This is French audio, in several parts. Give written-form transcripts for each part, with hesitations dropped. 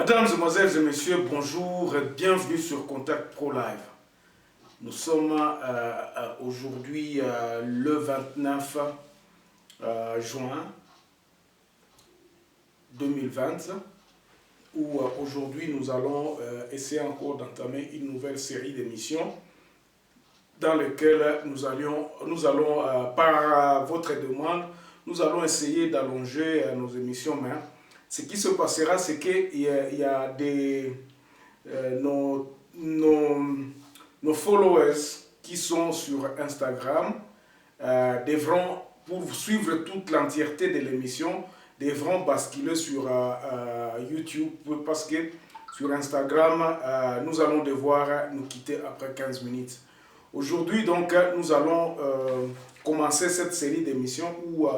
Mesdames, Mesdemoiselles et Messieurs, bonjour et bienvenue sur Contact Pro Live. Nous sommes aujourd'hui le 29 juin 2020 où aujourd'hui nous allons essayer encore d'entamer une nouvelle série d'émissions dans lesquelles nous allons par votre demande, nous allons essayer d'allonger nos émissions, mais ce qui se passera, c'est qu'il y a nos followers qui sont sur Instagram devront, pour suivre toute l'entièreté de l'émission, devront basculer sur YouTube parce que sur Instagram, nous allons devoir nous quitter après 15 minutes. Aujourd'hui, donc, nous allons commencer cette série d'émissions où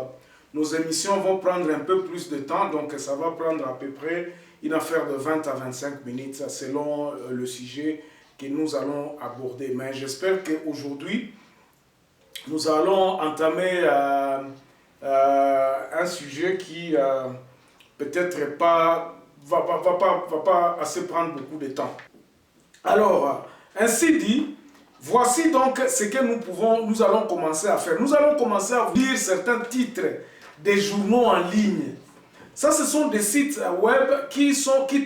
nos émissions vont prendre un peu plus de temps, donc ça va prendre à peu près une affaire de 20 à 25 minutes selon le sujet que nous allons aborder. Mais j'espère qu'aujourd'hui, nous allons entamer un sujet qui peut-être va pas assez prendre beaucoup de temps. Alors, ainsi dit, voici donc ce que nous allons commencer à faire. Nous allons commencer à lire certains titres des journaux en ligne. Ça, ce sont des sites web qui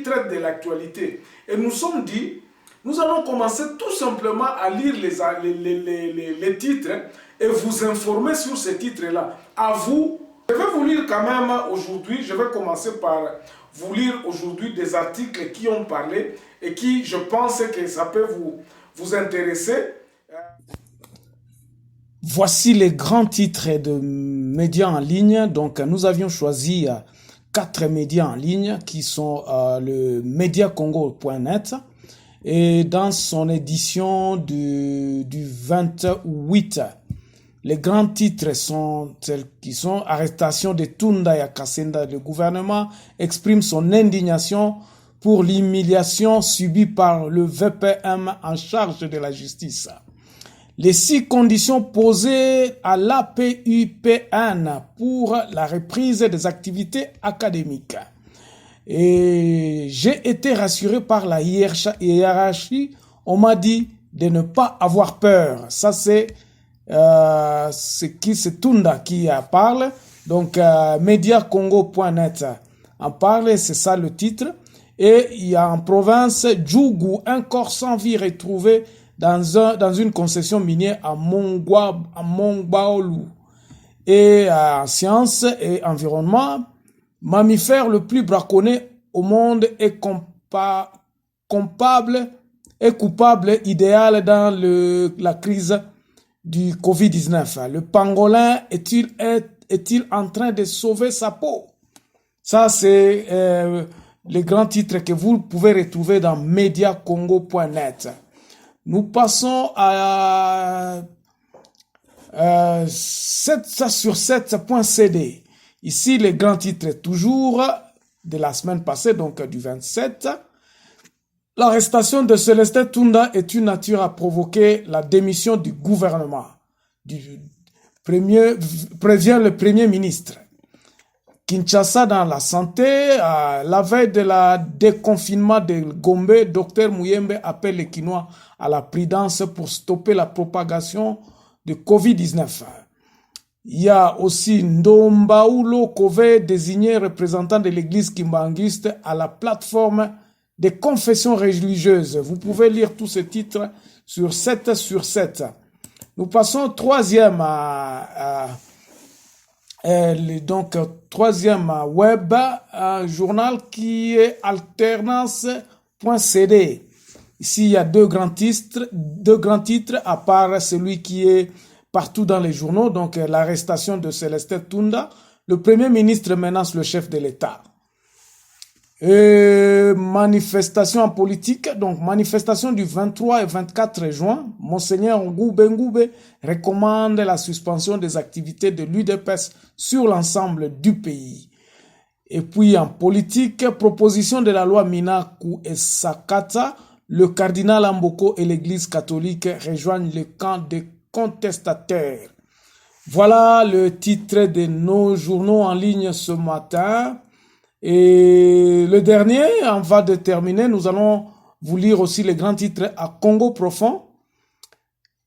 traitent de l'actualité. Et nous sommes dit, nous allons commencer tout simplement à lire les titres et vous informer sur ces titres-là. À vous, je vais vous lire quand même aujourd'hui, je vais commencer par vous lire aujourd'hui des articles qui ont parlé et qui, je pense que ça peut vous intéresser. Voici les grands titres de médias en ligne. Donc, nous avions choisi 4 médias en ligne qui sont le mediacongo.net et dans son édition du 28. Les grands titres sont tels qui sont arrestation de Tunda Yakasenda. Le gouvernement exprime son indignation pour l'humiliation subie par le VPM en charge de la justice. Les 6 conditions posées à l'APUPN pour la reprise des activités académiques. Et j'ai été rassuré par la hiérarchie. On m'a dit de ne pas avoir peur. Ça, c'est Tunda qui parle. Donc, mediacongo.net en parle, c'est ça le titre. Et il y a en province Djougou, un corps sans vie retrouvé dans une concession minière à Mongbaolu. Et en sciences et environnement, mammifère le plus braconné au monde est coupable idéal dans la crise du Covid-19. Le pangolin est-il en train de sauver sa peau? Ça, c'est les grands titres que vous pouvez retrouver dans mediacongo.net. Nous passons à 7 sur 7.cd. Ici, les grands titres toujours de la semaine passée, donc du 27. L'arrestation de Célestin Tunda est une nature à provoquer la démission du gouvernement. Prévient le Premier ministre. Kinshasa dans la santé, la veille de la déconfinement de Gombe, Dr Muyembe appelle les Kinois à la prudence pour stopper la propagation de Covid-19. Il y a aussi Ndombaulo Kove, désigné représentant de l'église kimbanguiste à la plateforme des confessions religieuses. Vous pouvez lire tous ces titres sur 7 sur 7. Nous passons au troisième web journal qui est alternance.cd. Ici, il y a deux grands titres à part celui qui est partout dans les journaux, donc l'arrestation de Célestin Tunda. Le Premier ministre menace le chef de l'État. Manifestation en politique, donc manifestation du 23 et 24 juin, Monseigneur Ngoube recommande la suspension des activités de l'UDPS sur l'ensemble du pays. Et puis en politique, proposition de la loi Minaku et Sakata, le cardinal Amboko et l'église catholique rejoignent le camp des contestataires. Voilà le titre de nos journaux en ligne ce matin. Et le dernier, on va déterminer, nous allons vous lire aussi les grands titres à Congo profond.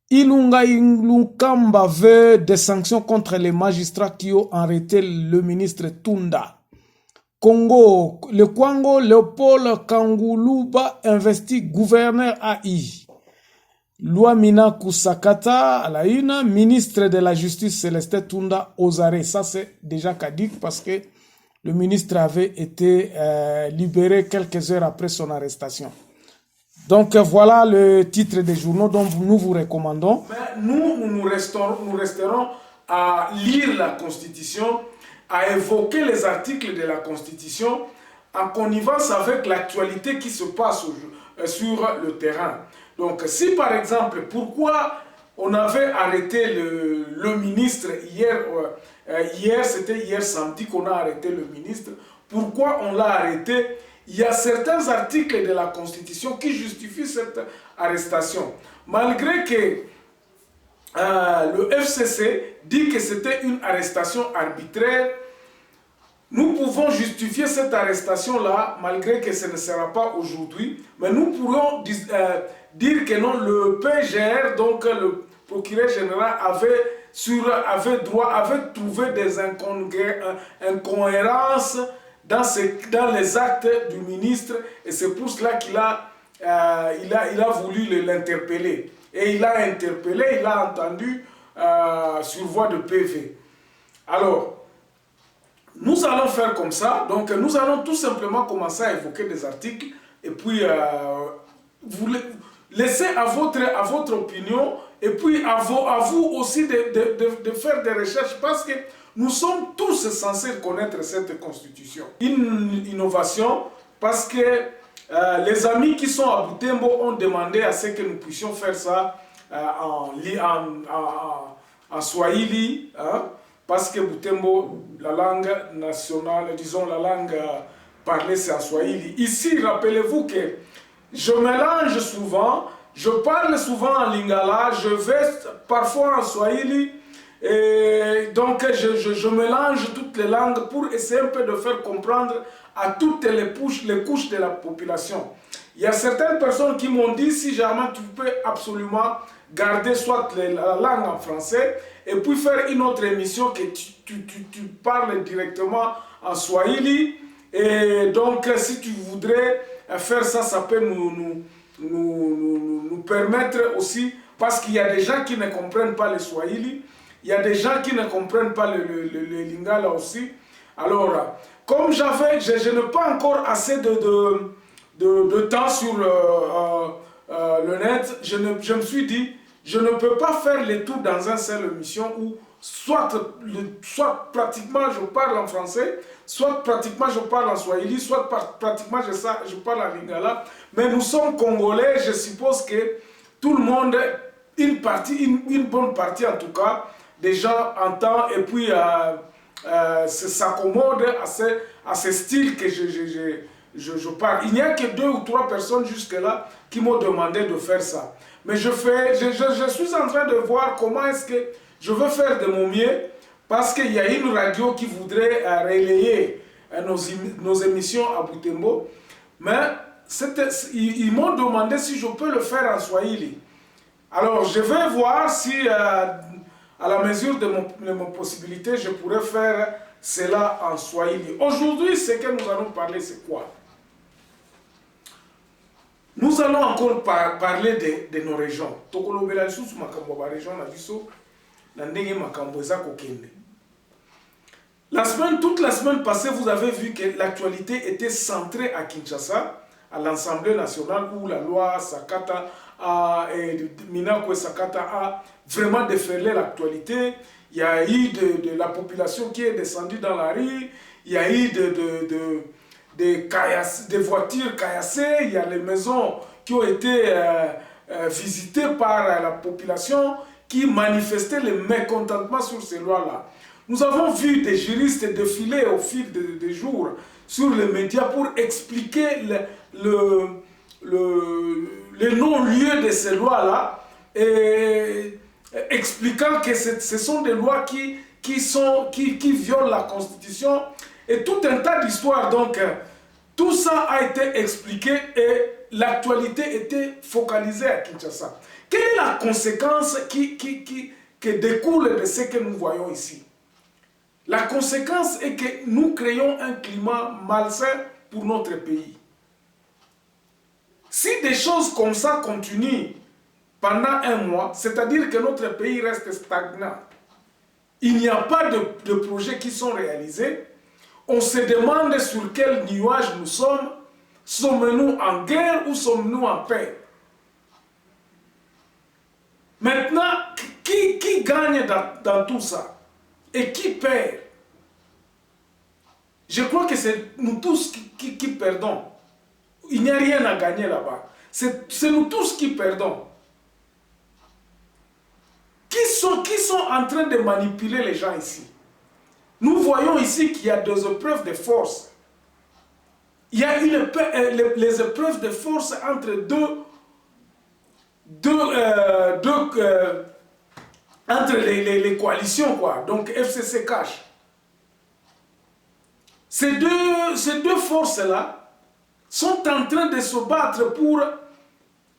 Ilunga Ilukamba veut des sanctions contre les magistrats qui ont arrêté le ministre Tunda. Congo, le Kwango, Léopold Kanguluba investit gouverneur AI. Luamina Kusakata à la une, ministre de la Justice Célestin Tunda aux arrêts. Ça c'est déjà caduc parce que le ministre avait été libéré quelques heures après son arrestation. Donc voilà le titre des journaux dont nous vous recommandons. Mais nous resterons à lire la Constitution, à évoquer les articles de la Constitution en connivence avec l'actualité qui se passe sur le terrain. Donc si par exemple, pourquoi on avait arrêté le ministre hier, c'était hier samedi qu'on a arrêté le ministre, pourquoi on l'a arrêté? Il y a certains articles de la Constitution qui justifient cette arrestation. Malgré que le FCC dit que c'était une arrestation arbitraire, nous pouvons justifier cette arrestation-là, malgré que ce ne sera pas aujourd'hui, mais nous pourrions dire que non, le PGR, donc le procureur général, avait trouvé des incohérences dans les actes du ministre, et c'est pour cela qu'il a voulu l'interpeller. Et il a interpellé, il a entendu sur voie de PV. Alors, nous allons faire comme ça, donc nous allons tout simplement commencer à évoquer des articles, et puis vous laissez à votre opinion, et puis à vous aussi de faire des recherches, parce que nous sommes tous censés connaître cette constitution. Une innovation, parce que les amis qui sont à Butembo ont demandé à ce que nous puissions faire ça en Swahili, hein, parce que Butembo, la langue nationale, disons la langue parlée, c'est en Swahili. Ici, rappelez-vous que je mélange souvent, je parle souvent en Lingala, je vais parfois en Swahili, et donc je mélange toutes les langues pour essayer un peu de faire comprendre à toutes les couches de la population. Il y a certaines personnes qui m'ont dit, si jamais tu peux absolument garder soit la langue en français, et puis faire une autre émission que tu parles directement en Swahili. Et donc, si tu voudrais faire ça, ça peut nous permettre aussi, parce qu'il y a des gens qui ne comprennent pas le Swahili, il y a des gens qui ne comprennent pas le Lingala aussi. Alors, comme je n'ai pas encore assez de temps sur le net, je me suis dit, je ne peux pas faire les tours dans une seule émission où soit pratiquement je parle en français, soit pratiquement je parle en Swahili, soit pratiquement je parle en Lingala. Mais nous sommes Congolais, je suppose que tout le monde, une bonne partie en tout cas, des gens entendent et puis s'accommodent à ce style que je parle. Il n'y a que 2 ou 3 personnes jusque-là qui m'ont demandé de faire ça. Mais je suis en train de voir comment est-ce que je veux faire de mon mieux, parce qu'il y a une radio qui voudrait relayer nos émissions à Butembo. Mais ils m'ont demandé si je peux le faire en Swahili. Alors je vais voir si, à la mesure de mon possibilité, je pourrais faire cela en Swahili. Aujourd'hui, ce que nous allons parler, c'est quoi? Nous allons encore parler de nos régions. Toute la semaine passée, vous avez vu que l'actualité était centrée à Kinshasa, à l'Assemblée nationale, où la loi Sakata Minako Sakata a vraiment déferlé l'actualité. Il y a eu de la population qui est descendue dans la rue, il y a eu des voitures caillassées, il y a les maisons qui ont été visitées par la population qui manifestait le mécontentement sur ces lois-là. Nous avons vu des juristes défiler au fil des jours sur les médias pour expliquer le non-lieu de ces lois-là, et expliquant que ce sont des lois qui violent la Constitution et tout un tas d'histoires. Donc, tout ça a été expliqué et l'actualité était focalisée à Kinshasa. Quelle est la conséquence qui découle de ce que nous voyons ici? La conséquence est que nous créons un climat malsain pour notre pays. Si des choses comme ça continuent pendant un mois, c'est-à-dire que notre pays reste stagnant, il n'y a pas de projets qui sont réalisés, on se demande sur quel nuage nous sommes. Sommes-nous en guerre ou sommes-nous en paix? Maintenant, qui gagne dans tout ça? Et qui perd? Je crois que c'est nous tous qui perdons. Il n'y a rien à gagner là-bas. C'est nous tous qui perdons. Qui sont en train de manipuler les gens ici? Nous voyons ici qu'il y a des épreuves de force. Il y a les épreuves de force entre entre les coalitions, quoi. Donc FCC cache. Ces deux forces-là sont en train de se battre pour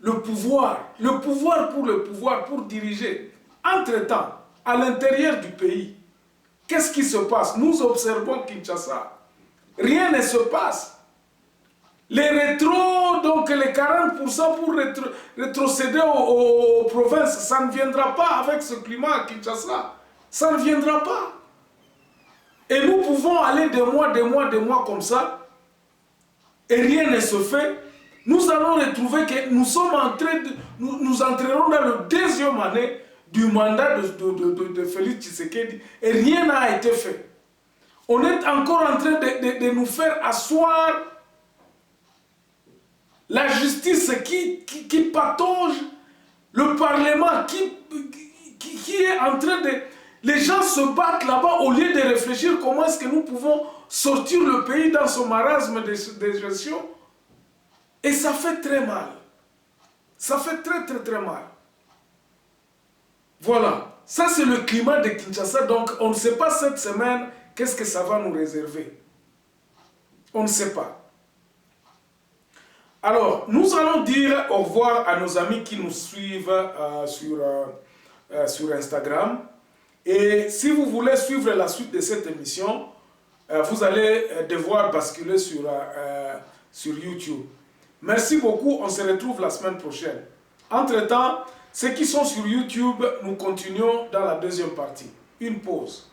le pouvoir pour diriger. Entre-temps, à l'intérieur du pays, qu'est-ce qui se passe? Nous observons Kinshasa. Rien ne se passe. Les rétros, donc les 40% pour rétrocéder aux provinces, ça ne viendra pas avec ce climat à Kinshasa. Ça ne viendra pas. Et nous pouvons aller des mois comme ça, et rien ne se fait. Nous allons retrouver que nous sommes en train de... Nous entrerons dans la deuxième année du mandat de Félix Tshisekedi, et rien n'a été fait. On est encore en train de nous faire asseoir la justice qui patauge, le Parlement qui est en train de... Les gens se battent là-bas au lieu de réfléchir comment est-ce que nous pouvons sortir le pays dans ce marasme de gestion. Et ça fait très mal. Ça fait très mal. Voilà. Ça, c'est le climat de Kinshasa. Donc, on ne sait pas cette semaine qu'est-ce que ça va nous réserver. On ne sait pas. Alors, nous allons dire au revoir à nos amis qui nous suivent sur Instagram. Et si vous voulez suivre la suite de cette émission, vous allez devoir basculer sur YouTube. Merci beaucoup, on se retrouve la semaine prochaine. Entre-temps, ceux qui sont sur YouTube, nous continuons dans la deuxième partie. Une pause.